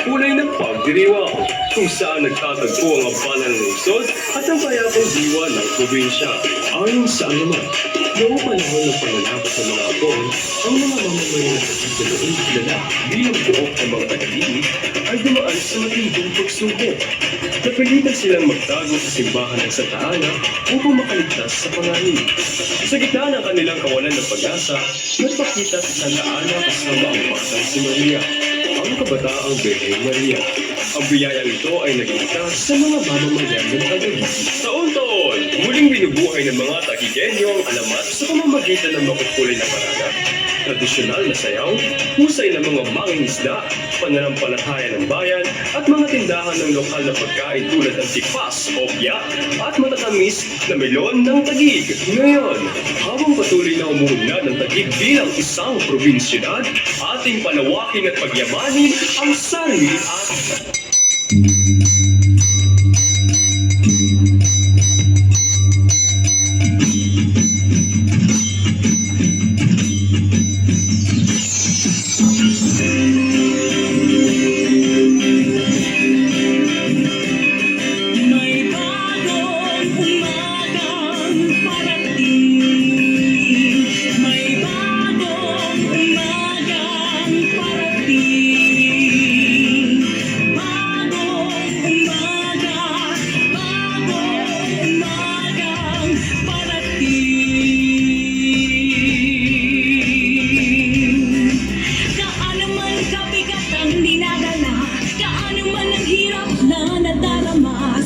kulay ng pagdiriwang, kung saan nagtatagpo ang abalan ng lungsod at ang payapang diwa ng probinsya. Ayon sa alamat, noong panahon ng panlalakot ng mga Hapon, ang mga mamamayan ng Cavite noong kilala bilang buhok ng mga taga-liit ay dumaan sa matinding pagsubok. Napilitan silang magtago sa simbahan ng Santa Ana upang makaligtas sa panganib. Sa gitna ng kanilang kawalan ng pag-asa, nagpakita si Santa Ana kasama ang batang si Maria, ang kabataang Birhen Maria. Ang biyayang ito ay nagligtas sa mga mamamayan ng Cavite. Taon-taon, muling binubuhay ng mga Tagigenyo ang alamat sa pamamagitan ng makukulay na parada. Tradisyonal na sayaw, husay ng mga mangingisda, pananampalataya ng bayan, at mga tindahan ng lokal na pagkain tulad ng tikpas, opya, at matatamis na melon ng Taguig. Ngayon, habang patuloy na umuunlad ng Taguig bilang isang probinsiyad, ating palawakin at pagyamanin ang sarili at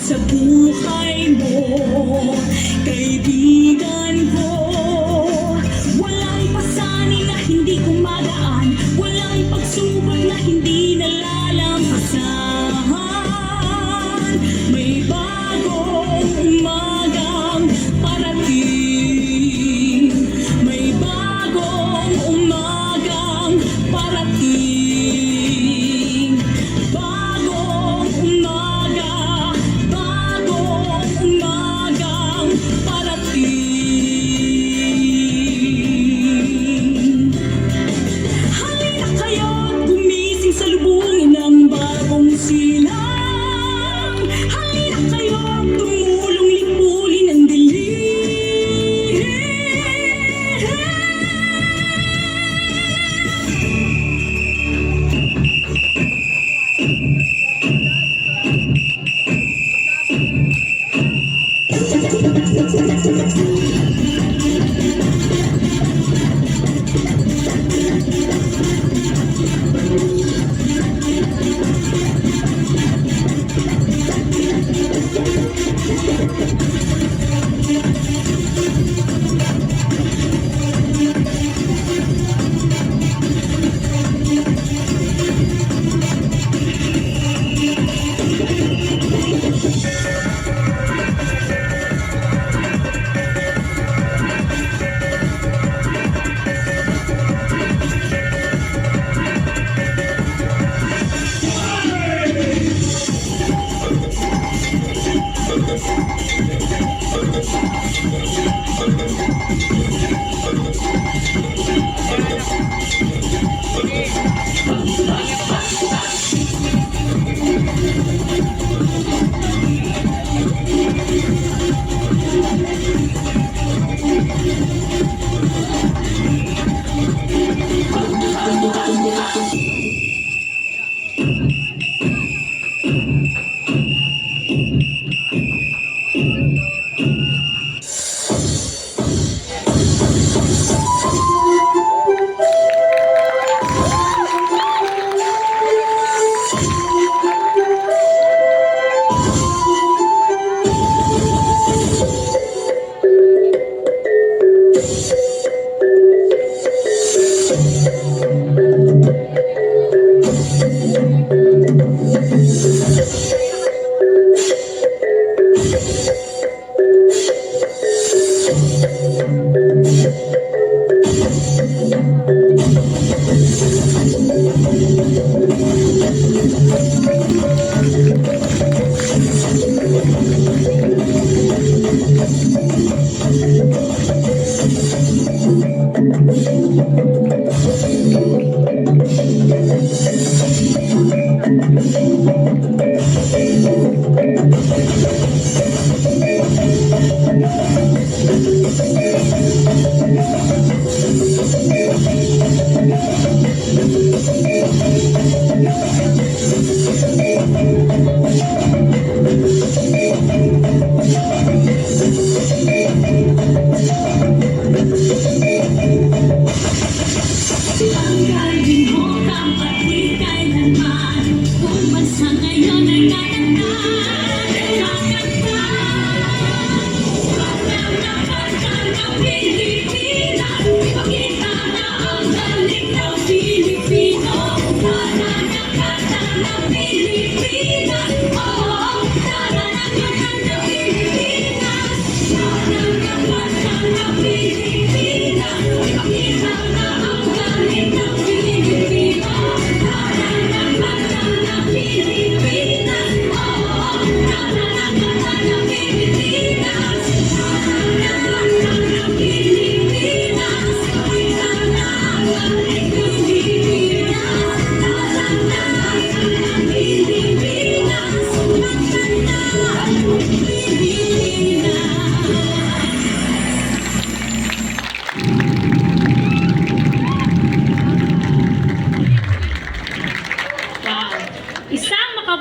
sa buhay mo, kaibigan ko. Walang pasanin na hindi kumadaan, walang pagsubok na hindi nalalampasan. May bagong umagang parating, may bagong umagang parating, bagong umaga, bagong umagang parating. Halina kayo't gumising sa lubungin ng bagong silang. Halina kayo't tumulong lipulin ang dilim.